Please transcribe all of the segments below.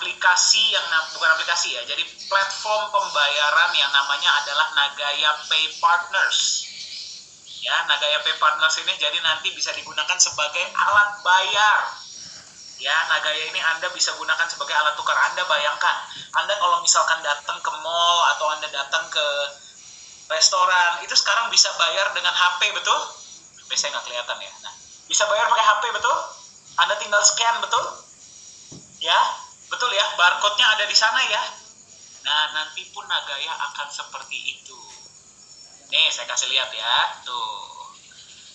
aplikasi yang bukan aplikasi ya, jadi platform pembayaran yang namanya adalah Nagaya Pay Partners. Ya, Nagaya Pay Partners ini jadi nanti bisa digunakan sebagai alat bayar. Ya, Nagaya ini Anda bisa gunakan sebagai alat tukar. Anda bayangkan, Anda kalau misalkan datang ke mall atau Anda datang ke restoran, itu sekarang bisa bayar dengan HP, betul? HP saya nggak kelihatan ya. Nah, bisa bayar pakai HP, betul? Anda tinggal scan, betul? Ya, betul ya, barcode-nya ada di sana ya. Nah, nanti pun Nagaya akan seperti itu. Nih, saya kasih lihat ya. Tuh.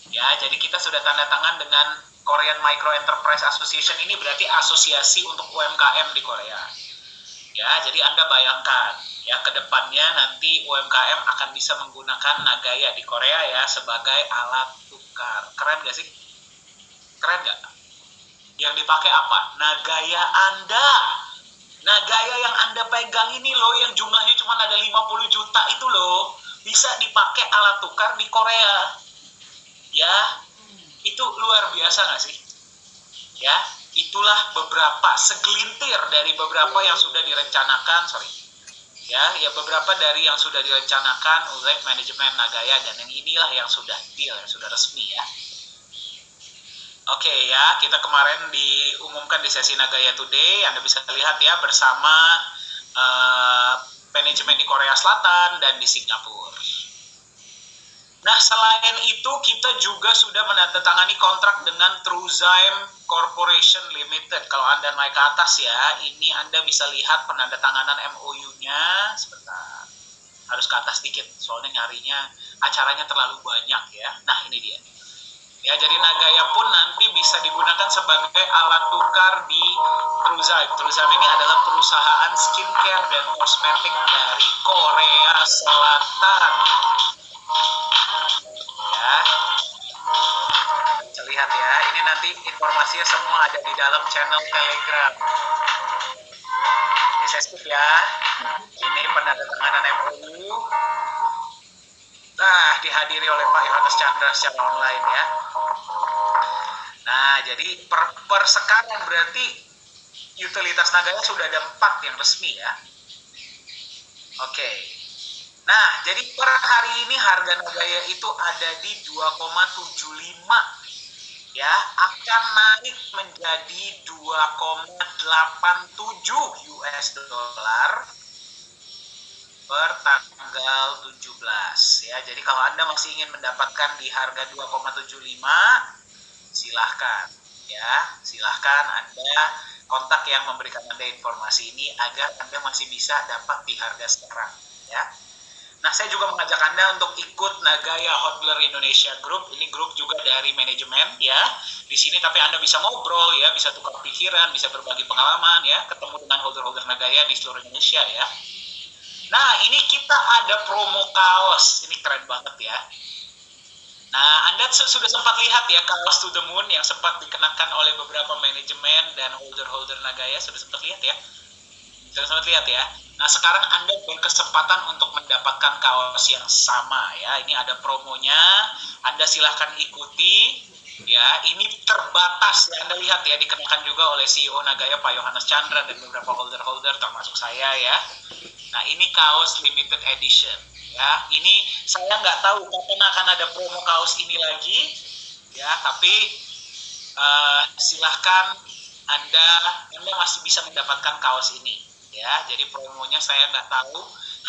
Ya, jadi kita sudah tanda tangan dengan Korean Micro Enterprise Association. Ini berarti asosiasi untuk UMKM di Korea. Ya, jadi Anda bayangkan ya, ke depannya nanti UMKM akan bisa menggunakan Nagaya di Korea ya sebagai alat tukar. Keren gak sih? Keren gak? Yang dipakai apa? Nagaya Anda. Nagaya yang Anda pegang ini loh, yang jumlahnya cuma ada 50 juta itu loh, bisa dipakai alat tukar di Korea. Ya, itu luar biasa nggak sih? Ya, itulah beberapa segelintir dari beberapa yang sudah direncanakan, Ya, beberapa dari yang sudah direncanakan oleh manajemen Nagaya, dan yang inilah yang sudah deal, yang sudah resmi ya. Oke ya, kita kemarin diumumkan di sesi Nagaya Today, Anda bisa lihat ya bersama manajemen di Korea Selatan dan di Singapura. Nah, selain itu kita juga sudah menandatangani kontrak dengan Truzyme Corporation Limited. Kalau Anda naik ke atas ya, ini Anda bisa lihat penandatanganan MOU-nya. Sebentar, harus ke atas dikit, soalnya nyarinya acaranya terlalu banyak ya. Nah, ini dia. Ya, jadi Nagaya pun nanti bisa digunakan sebagai alat tukar di Truzyme. Truzyme ini adalah perusahaan skincare dan kosmetik dari Korea Selatan. Ya, bisa lihat ya. Ini nanti informasinya semua ada di dalam channel Telegram. Ini saya skip ya. Ini penandatanganan MOU. Nah, dihadiri oleh Pak Yohanes Chandra secara online ya. Nah, jadi per sekarang berarti utilitas Nagaya sudah ada 4 yang resmi ya. Oke. Nah, jadi per hari ini harga Nagaya itu ada di 2,75. Ya, akan naik menjadi 2,87 US dollar per tanggal 17 ya. Jadi kalau Anda masih ingin mendapatkan di harga 2,75, silahkan ya, silahkan Anda kontak yang memberikan Anda informasi ini agar Anda masih bisa dapat di harga sekarang ya. Nah, saya juga mengajak Anda untuk ikut Nagaya Hodler Indonesia Group. Ini grup juga dari manajemen ya. Di sini tapi Anda bisa ngobrol ya, bisa tukar pikiran, bisa berbagi pengalaman ya, ketemu dengan holder-holder Nagaya di seluruh Indonesia ya. Nah, ini kita ada promo kaos. Ini keren banget ya. Nah, Anda sudah sempat lihat ya kaos To The Moon yang sempat dikenakan oleh beberapa manajemen dan holder-holder Nagaya. Sudah sempat lihat ya? Sudah sempat lihat ya? Nah, sekarang Anda berkesempatan untuk mendapatkan kaos yang sama ya. Ini ada promonya. Anda silahkan ikuti. Ya, ini terbatas ya. Anda lihat ya, dikenakan juga oleh CEO Nagaya Pak Yohanes Chandra dan beberapa holder-holder termasuk saya ya. Nah, ini kaos limited edition ya. Ini saya nggak tahu kapan akan ada promo kaos ini lagi ya, tapi silahkan Anda masih bisa mendapatkan kaos ini ya. Jadi promonya saya nggak tahu,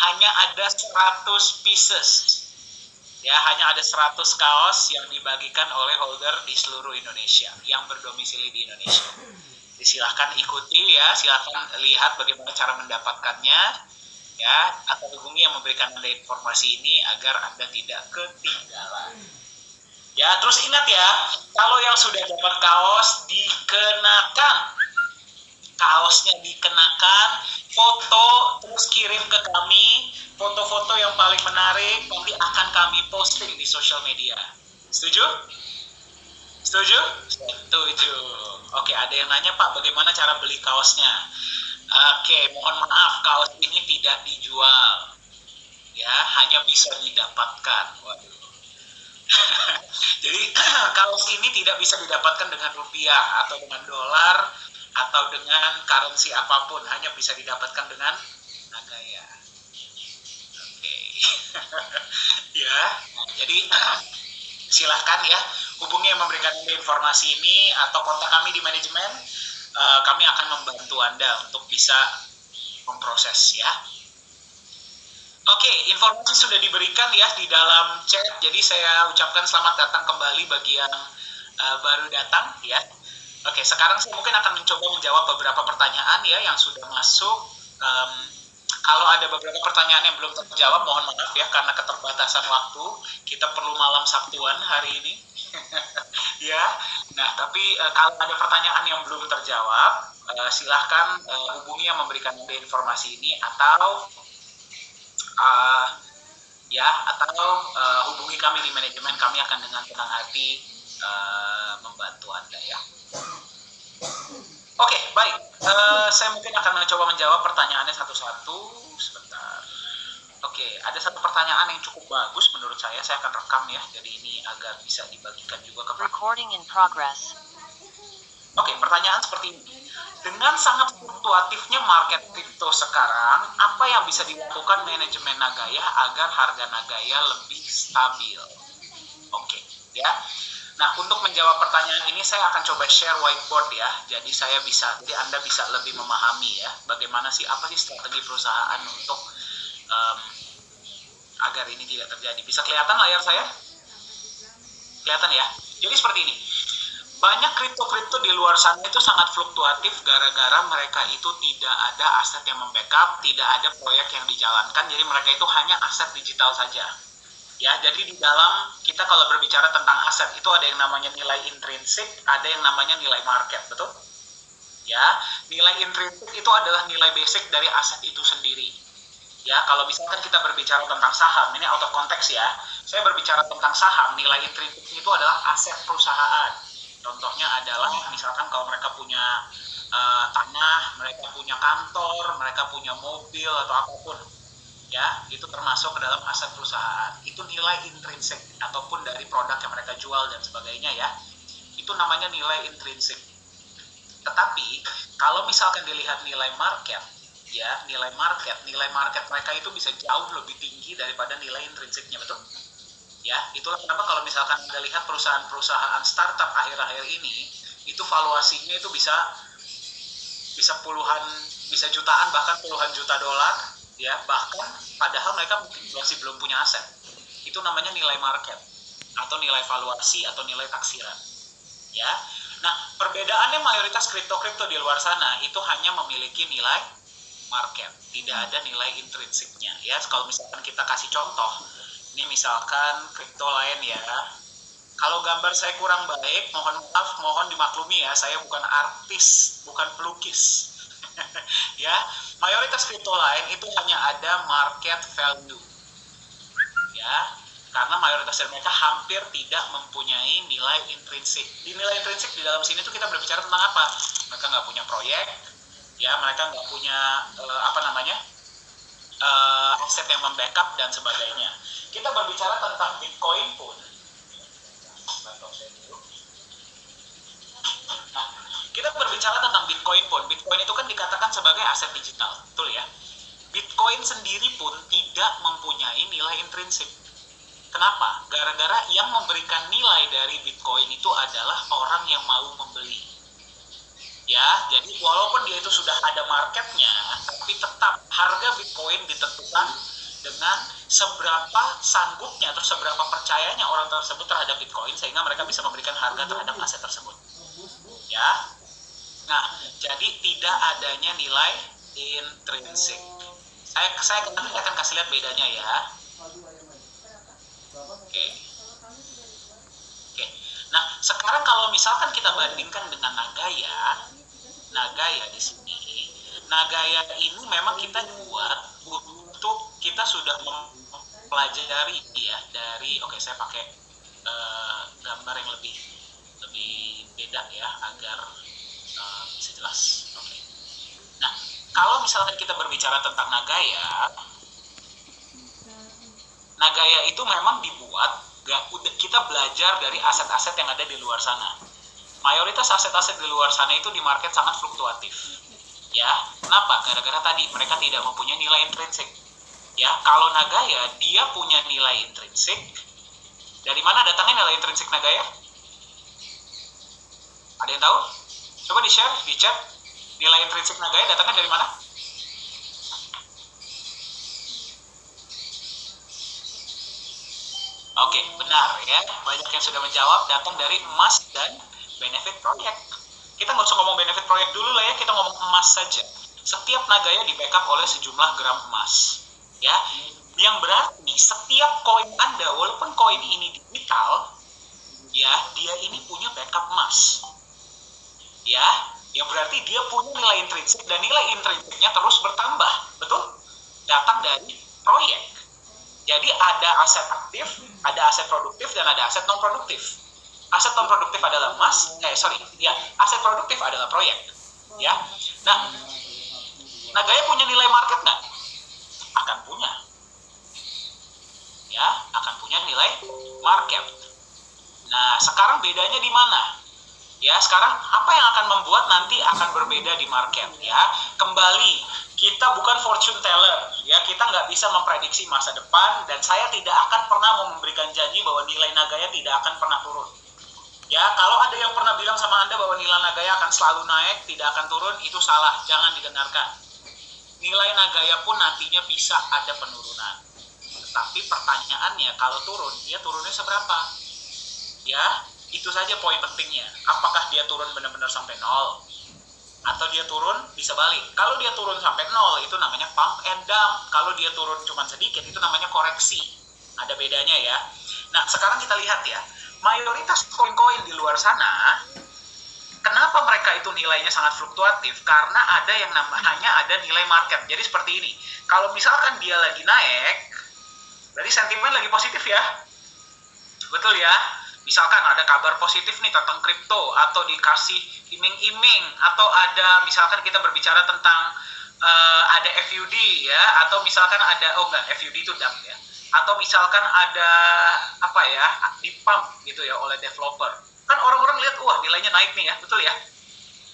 hanya ada 100 pieces ya, hanya ada 100 kaos yang dibagikan oleh holder di seluruh Indonesia yang berdomisili di Indonesia. Jadi silahkan ikuti ya, silahkan lihat bagaimana cara mendapatkannya ya, atau hubungi yang memberikan Anda informasi ini agar Anda tidak ketinggalan. Ya, terus ingat ya, kalau yang sudah dapat kaos dikenakan, kaosnya dikenakan, foto terus kirim ke kami, foto-foto yang paling menarik nanti akan kami posting di sosial media. Setuju? Setuju? Setuju. Oke, ada yang nanya, Pak, bagaimana cara beli kaosnya? Oke, mohon maaf, kaos ini tidak dijual. Ya, hanya bisa didapatkan. Waduh. Jadi, kaos ini tidak bisa didapatkan dengan rupiah atau dengan dolar atau dengan currency apapun, hanya bisa didapatkan dengan Nagaya. Oke. Ya, nah, jadi silahkan ya hubungi yang memberikan informasi ini atau kontak kami di manajemen. Kami akan membantu Anda untuk bisa memproses ya. Oke, informasi sudah diberikan ya di dalam chat. Jadi saya ucapkan selamat datang kembali bagi yang baru datang ya. Oke, sekarang saya mungkin akan mencoba menjawab beberapa pertanyaan ya yang sudah masuk. Kalau ada beberapa pertanyaan yang belum terjawab, mohon maaf ya karena keterbatasan waktu. Kita perlu malam Sabtuan hari ini. Ya, nah tapi kalau ada pertanyaan yang belum terjawab, silahkan hubungi yang memberikan informasi ini atau hubungi kami di manajemen. Kami akan dengan senang hati membantu Anda ya. Oke, baik. Saya mungkin akan mencoba menjawab pertanyaannya satu-satu. Sebentar. Oke, ada satu pertanyaan yang cukup bagus menurut saya. Saya akan rekam ya, jadi ini agar bisa dibagikan juga ke. Recording in progress. Oke, pertanyaan seperti ini. Dengan sangat fluktuatifnya market kripto sekarang, apa yang bisa dilakukan manajemen Nagaya agar harga Nagaya lebih stabil? Oke, ya. Nah, untuk menjawab pertanyaan ini saya akan coba share whiteboard ya. Jadi Anda bisa lebih memahami ya, bagaimana sih, apa sih strategi perusahaan untuk agar ini tidak terjadi. Bisa kelihatan layar saya? Kelihatan ya? Jadi seperti ini. Banyak kripto-kripto di luar sana itu sangat fluktuatif gara-gara mereka itu tidak ada aset yang membackup, tidak ada proyek yang dijalankan, jadi mereka itu hanya aset digital saja. Ya, jadi di dalam kita kalau berbicara tentang aset itu ada yang namanya nilai intrinsik, ada yang namanya nilai market, betul? Ya, nilai intrinsik itu adalah nilai basic dari aset itu sendiri. Ya, kalau misalkan kita berbicara tentang saham, ini out of konteks ya. Saya berbicara tentang saham, nilai intrinsik itu adalah aset perusahaan. Contohnya adalah misalkan kalau mereka punya tanah, mereka punya kantor, mereka punya mobil atau apapun. Ya, itu termasuk ke dalam aset perusahaan. Itu nilai intrinsik ataupun dari produk yang mereka jual dan sebagainya ya. Itu namanya nilai intrinsik. Tetapi kalau misalkan dilihat nilai market, ya, nilai market mereka itu bisa jauh lebih tinggi daripada nilai intrinsiknya, betul? Ya, itulah kenapa kalau misalkan Anda lihat perusahaan-perusahaan startup akhir-akhir ini, itu valuasinya itu bisa puluhan, bisa jutaan, bahkan puluhan juta dolar, ya, bahkan padahal mereka mungkin masih belum punya aset. Itu namanya nilai market atau nilai valuasi atau nilai taksiran. Ya. Nah, perbedaannya mayoritas kripto-kripto di luar sana itu hanya memiliki nilai market, tidak ada nilai intrinsiknya. Ya, kalau misalkan kita kasih contoh, ini misalkan kripto lain ya. Kalau gambar saya kurang baik, mohon maaf, mohon dimaklumi ya, saya bukan artis, bukan pelukis. Ya, mayoritas kripto lain itu hanya ada market value. Ya, karena mayoritas dari mereka hampir tidak mempunyai nilai intrinsik. Di nilai intrinsik di dalam sini tuh kita berbicara tentang apa? Mereka nggak punya proyek, ya, mereka nggak punya aset yang membackup dan sebagainya. Kita berbicara tentang Bitcoin pun. Nah, kita berbicara tentang Bitcoin pun. Bitcoin itu kan dikatakan sebagai aset digital, betul ya? Bitcoin sendiri pun tidak mempunyai nilai intrinsik. Kenapa? Gara-gara yang memberikan nilai dari Bitcoin itu adalah orang yang mau membeli. Ya, jadi walaupun dia itu sudah ada marketnya, tapi tetap harga Bitcoin ditentukan dengan seberapa sanggupnya atau seberapa percayanya orang tersebut terhadap Bitcoin sehingga mereka bisa memberikan harga terhadap aset tersebut. Ya, nah, jadi tidak adanya nilai intrinsik. Saya akan kasih lihat bedanya ya. Oke. Nah, sekarang kalau misalkan kita bandingkan dengan Nagaya di sini, Nagaya ini memang kita buat untuk kita sudah mempelajari ya dari, saya pakai gambar yang lebih beda ya agar bisa jelas. Oke. Nah, kalau misalkan kita berbicara tentang Nagaya itu memang dibuat kita belajar dari aset-aset yang ada di luar sana. mayoritas aset-aset di luar sana itu di market sangat fluktuatif. Ya, kenapa? Gara-gara tadi mereka tidak mempunyai nilai intrinsik. Ya, kalau Nagaya dia punya nilai intrinsik. Dari mana datangnya nilai intrinsik Nagaya? Ada yang tahu? Coba di-share di chat. Nilai intrinsik Nagaya datangnya dari mana? Oke, benar ya. Banyak yang sudah menjawab, datang dari emas dan benefit proyek. Kita nggak usah ngomong benefit proyek dulu lah ya, kita ngomong emas saja. Setiap Nagaya di backup oleh sejumlah gram emas. Ya, yang berarti setiap koin Anda, walaupun koin ini digital, ya, dia ini punya backup emas. Ya, yang berarti dia punya nilai intrinsik dan nilai intrinsiknya terus bertambah. Betul? Datang dari proyek. Jadi ada aset aktif, ada aset produktif, dan ada aset non produktif. Aset non produktif adalah emas, aset produktif adalah proyek. Ya, nah, Nagaya punya nilai market nggak? Akan punya. Ya, akan punya nilai market. Nah, sekarang bedanya di mana? Ya, sekarang apa yang akan membuat nanti akan berbeda di market? Ya, kembali, kita bukan fortune teller. Ya, kita nggak bisa memprediksi masa depan, dan saya tidak akan pernah memberikan janji bahwa nilai Nagaya tidak akan pernah turun. Ya, kalau ada yang pernah bilang sama Anda bahwa nilai Nagaya akan selalu naik, tidak akan turun, itu salah, jangan didengarkan. Nilai Nagaya pun nantinya bisa ada penurunan. Tetapi pertanyaannya, kalau turun, dia turunnya seberapa? Ya, itu saja poin pentingnya. Apakah dia turun benar-benar sampai 0? Atau dia turun bisa balik? Kalau dia turun sampai 0, itu namanya pump and dump. Kalau dia turun cuma sedikit, itu namanya koreksi. Ada bedanya ya. Nah, sekarang kita lihat ya. Mayoritas koin-koin di luar sana, kenapa mereka itu nilainya sangat fluktuatif? Karena ada yang namanya ada nilai market. Jadi seperti ini. Kalau misalkan dia lagi naik, berarti sentimen lagi positif ya. Betul ya? Misalkan ada kabar positif nih tentang kripto, atau dikasih iming-iming, atau ada misalkan kita berbicara tentang ada FUD ya, atau misalkan ada FUD itu dump ya, atau misalkan ada apa ya, di pump gitu ya oleh developer, kan orang-orang lihat wah nilainya naik nih ya, betul ya.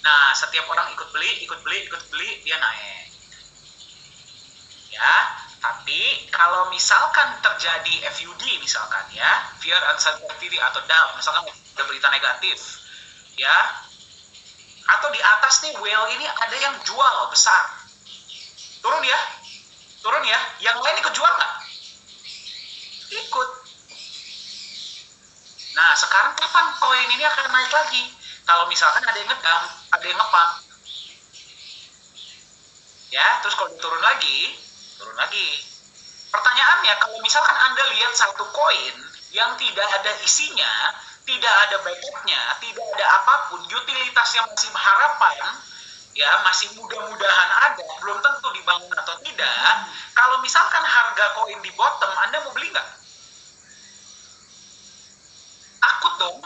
Nah, setiap orang ikut beli, dia naik ya. Tapi kalau misalkan terjadi FUD misalkan ya, fear uncertainty atau doubt, misalkan ada berita negatif ya, atau di atas nih whale ini ada yang jual besar, turun ya, yang lain ikut jual nggak? Ikut. Nah, sekarang kapan koin ini akan naik lagi? Kalau misalkan ada yang ngedam, ada yang ngepump ya, terus kalau turun lagi. Pertanyaannya, kalau misalkan Anda lihat satu koin yang tidak ada isinya, tidak ada backupnya, tidak ada apapun, utilitasnya masih harapan, ya masih mudah-mudahan ada, belum tentu dibangun atau tidak. Kalau misalkan harga koin di bottom, Anda mau beli nggak? Takut dong,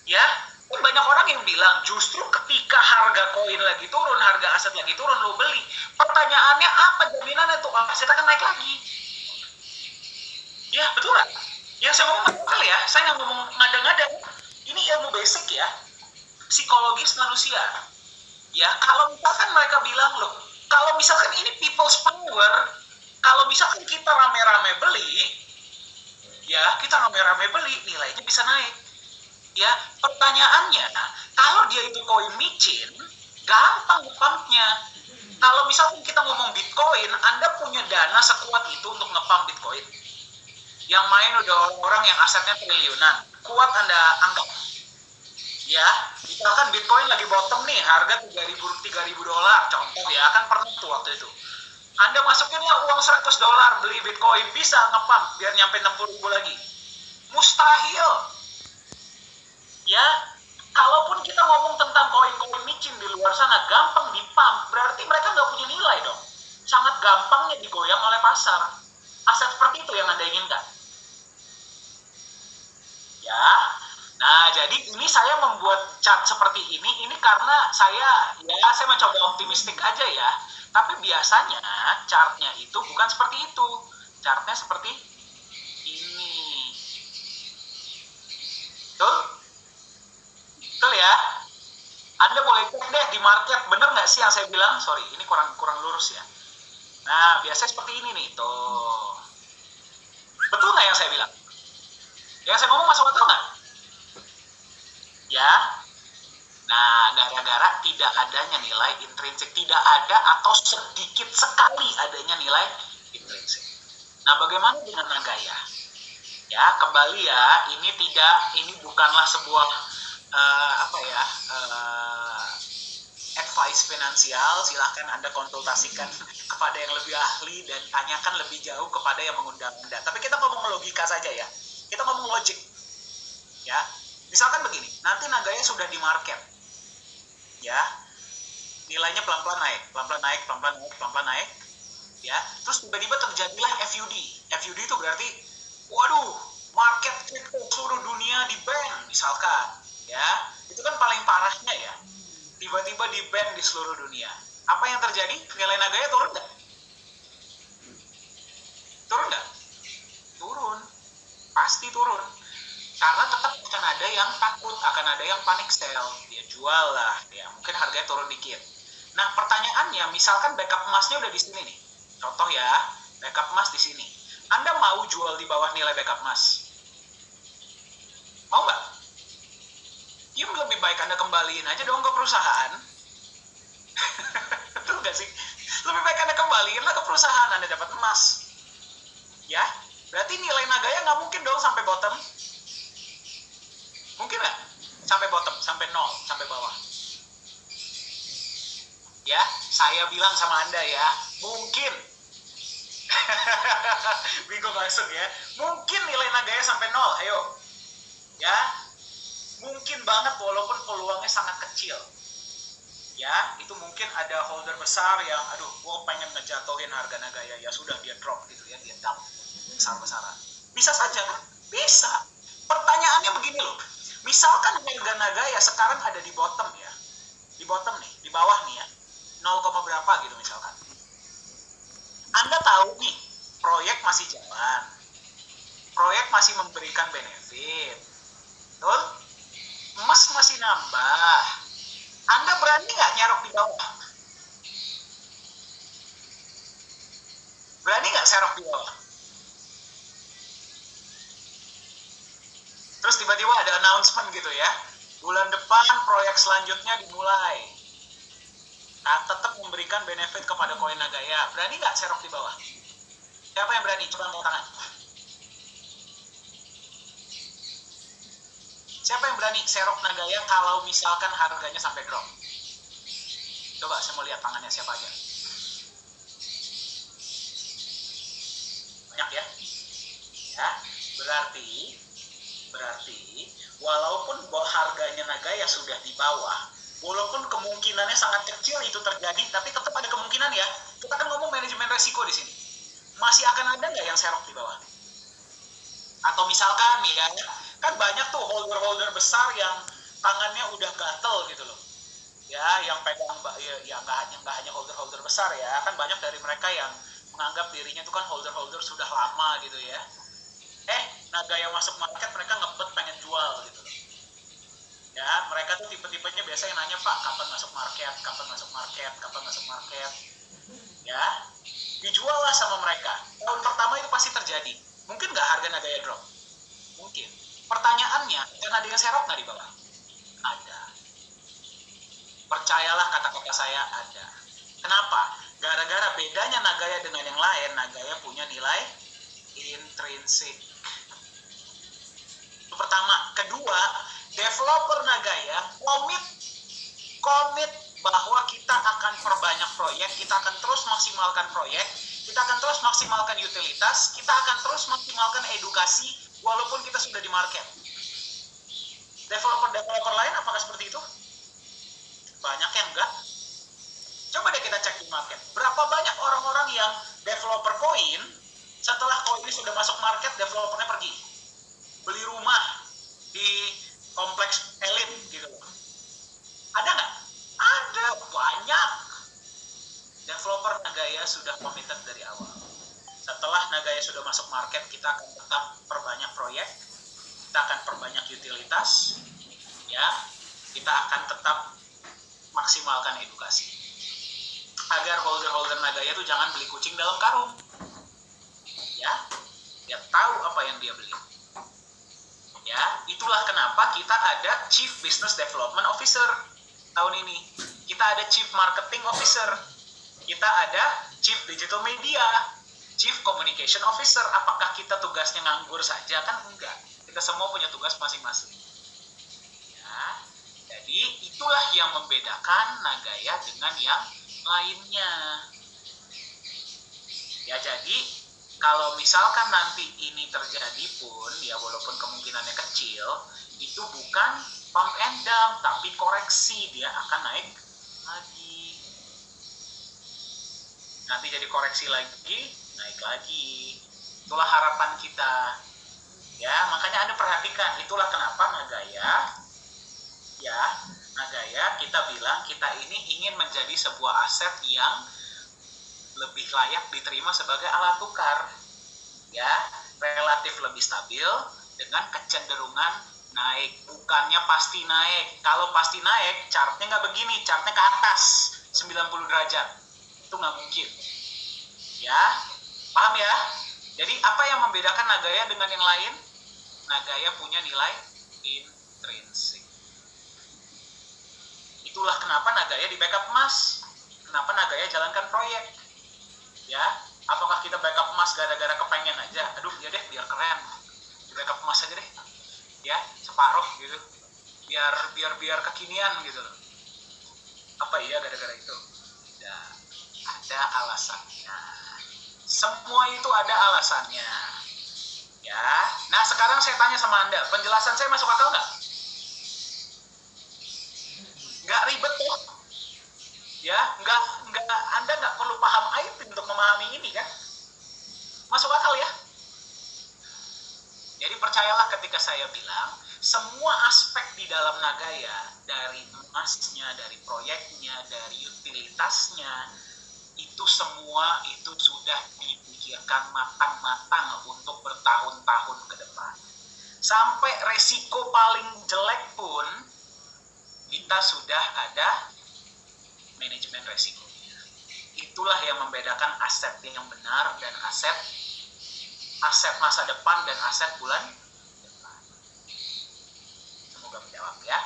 ya. Banyak orang yang bilang justru ketika harga koin lagi turun, harga aset lagi turun, lo beli. Pertanyaannya apa jaminannya tuh aset akan naik lagi? Ya betul kan? Ya saya ngomong kali ya, saya nggak ngomong ngada-ngada. Ini ilmu basic ya, psikologis manusia. Ya kalau misalkan mereka bilang loh, kalau misalkan ini people's power, kalau misalkan kita rame-rame beli, ya kita rame-rame beli, nilainya bisa naik. Ya, pertanyaannya, kalau dia itu koin micin, gampang pumpnya. Kalau misalkan kita ngomong Bitcoin, Anda punya dana sekuat itu untuk ngepump Bitcoin. Yang main udah orang-orang yang asetnya triliunan, kuat Anda anggap. Ya, misalkan Bitcoin lagi bottom nih, harga $3.000, contoh ya, kan pernah tuh waktu itu. Anda masukinnya uang $100, beli Bitcoin, bisa ngepump biar nyampe 60.000 lagi. Mustahil. Ya, kalaupun kita ngomong tentang koin-koin micin di luar sana gampang dipump, berarti mereka nggak punya nilai dong. Sangat gampangnya digoyang oleh pasar. Aset seperti itu yang Anda inginkan. Ya, nah jadi ini saya membuat chart seperti ini karena saya mencoba optimistik aja ya. Tapi biasanya chartnya itu bukan seperti itu. Chartnya seperti ini. Betul? Betul ya? Anda boleh cek deh di market, bener nggak sih yang saya bilang? Sorry, ini kurang lurus ya. Nah, biasanya seperti ini nih, tuh. Betul nggak yang saya bilang? Yang saya ngomong masuk akal nggak? Ya. Nah, gara-gara tidak adanya nilai intrinsik, tidak ada atau sedikit sekali adanya nilai intrinsik. Nah, bagaimana dengan Nagaya? Ya, kembali ya, ini bukanlah sebuah advice finansial. Silahkan Anda konsultasikan kepada yang lebih ahli dan tanyakan lebih jauh kepada yang mengundang Anda. Tapi kita ngomong logika saja ya. Kita ngomong logik. Ya. Misalkan begini, nanti Nagaya sudah di market. Ya. Nilainya pelan-pelan naik. Ya. Terus tiba-tiba terjadilah FUD. FUD itu berarti waduh, market crypto seluruh dunia di ban misalkan. Ya. Itu kan paling parahnya ya. Tiba-tiba di ban di seluruh dunia. Apa yang terjadi? Nilai Nagaya turun nggak? Turun nggak? Turun. Pasti turun. Karena tetap akan ada yang takut, akan ada yang panic sell. Dia jual lah, ya mungkin harganya turun dikit. Nah, pertanyaannya, misalkan backup emasnya udah di sini nih. Contoh ya, backup emas di sini. Anda mau jual di bawah nilai backup emas? Mau nggak? Ya lebih baik Anda kembaliin aja dong ke perusahaan. Betul nggak sih? Lebih baik Anda kembaliin lah ke perusahaan, Anda dapat emas. Ya, berarti nilai Nagaya nggak mungkin dong sampai bottom. Mungkin nggak? Sampai bottom, sampai nol, sampai bawah. Ya, saya bilang sama Anda ya, mungkin. Bingung masuk ya. Mungkin nilai Nagaya sampai nol, ayo. Ya, mungkin banget walaupun peluangnya sangat kecil. Ya, itu mungkin ada holder besar yang, aduh, gue pengen ngejatuhin harga Nagaya. Ya sudah, dia drop gitu ya, dia dump besar-besaran. Bisa saja kan? Bisa. Pertanyaannya begini loh. Misalkan harga Nagaya sekarang ada di bottom ya. Di bottom nih, di bawah nih ya. 0, berapa gitu misalkan. Anda tahu nih, proyek masih jalan. Proyek masih memberikan benefit. Betul? Emas masih nambah. Anda berani nggak nyerok di bawah? Berani nggak serok di bawah? Terus tiba-tiba ada announcement gitu ya. Bulan depan proyek selanjutnya dimulai. Nah, tetap memberikan benefit kepada koin Nagaya. Berani nggak serok di bawah? Siapa yang berani? Coba angkat tangan. Siapa yang berani serok Nagaya kalau misalkan harganya sampai drop? Coba saya mau lihat tangannya siapa aja. Banyak ya? Ya, berarti walaupun harganya Nagaya sudah di bawah, walaupun kemungkinannya sangat kecil itu terjadi, tapi tetap ada kemungkinan ya. Kita kan ngomong manajemen resiko di sini. Masih akan ada nggak yang serok di bawah? Atau misalkan ya, kan banyak tuh holder-holder besar yang tangannya udah gatel gitu loh. Ya, yang pegang ya nggak hanya holder-holder besar ya, kan banyak dari mereka yang menganggap dirinya itu kan holder-holder sudah lama gitu ya. Nagaya masuk market mereka ngebet pengen jual gitu loh. Ya, mereka tuh tipe-tipenya biasa yang nanya, Pak, kapan masuk market? Ya, dijual lah sama mereka. Tahun pertama itu pasti terjadi. Mungkin nggak harga Nagaya drop? Mungkin. Pertanyaannya, kan ada yang serok nggak di bawah? Ada. Percayalah kata-kata saya, ada. Kenapa? Gara-gara bedanya Nagaya dengan yang lain, Nagaya punya nilai intrinsik. Itu pertama. Kedua, developer Nagaya komit bahwa kita akan perbanyak proyek, kita akan terus maksimalkan proyek, kita akan terus maksimalkan utilitas, kita akan terus maksimalkan edukasi walaupun kita sudah di market. Developer lain apakah seperti itu? Banyak yang enggak. Coba deh kita cek di market. Berapa banyak orang-orang yang developer koin, setelah koinnya sudah masuk market, developernya pergi. Beli rumah di kompleks elit gitu loh. Ada nggak? Ada, banyak. Developer Nagaya sudah committed dari awal. Setelah Nagaya sudah masuk market, kita akan tetap perbanyak proyek, kita akan perbanyak utilitas, ya. kita akan tetap maksimalkan edukasi agar holder-holder Nagaya tuh jangan beli kucing dalam karung. Ya, dia tahu apa yang dia beli. Ya, itulah kenapa kita ada Chief Business Development Officer tahun ini. Kita ada Chief Marketing Officer. Kita ada Chief Digital Media, Chief Communication Officer. Apakah kita tugasnya nganggur saja? Kan enggak. Kita semua punya tugas masing-masing. Ya, jadi itulah yang membedakan Nagaya dengan yang lainnya. Ya, jadi kalau misalkan nanti ini terjadi pun, ya walaupun kemungkinannya kecil, itu bukan pump and dump, tapi koreksi, dia akan naik lagi. Nanti jadi koreksi lagi, naik lagi. Itulah harapan kita. Ya, makanya Anda perhatikan, itulah kenapa Nagaya, ya, Nagaya kita bilang kita ini ingin menjadi sebuah aset yang lebih layak diterima sebagai alat tukar, ya, relatif lebih stabil dengan kecenderungan naik, bukannya pasti naik. Kalau pasti naik, chartnya nggak begini, chartnya ke atas 90 derajat, itu nggak mungkin, ya, paham ya? Jadi apa yang membedakan Nagaya dengan yang lain? Nagaya punya nilai intrinsik. Itulah kenapa Nagaya di backup emas, kenapa Nagaya jalankan proyek. Ya, apakah kita backup emas gara-gara kepengen aja? Aduh, ya deh, biar keren, di backup emas aja deh, ya, separuh gitu, biar kekinian gitu. Apa iya gara-gara itu? Ya, ada alasannya. Semua itu ada alasannya. Ya, nah sekarang saya tanya sama Anda, penjelasan saya masuk akal nggak? Nggak ribet tuh. Ya, Anda nggak perlu paham IT untuk memahami ini kan? Masuk akal ya? Jadi percayalah ketika saya bilang, semua aspek di dalam Nagaya, dari emasnya, dari proyeknya, dari utilitasnya, itu semua itu sudah dipikirkan matang-matang untuk bertahun-tahun ke depan. Sampai resiko paling jelek pun, kita sudah ada manajemen resikonya. Itulah yang membedakan aset yang benar dan aset masa depan dan aset bulan depan. Semoga menjawab ya.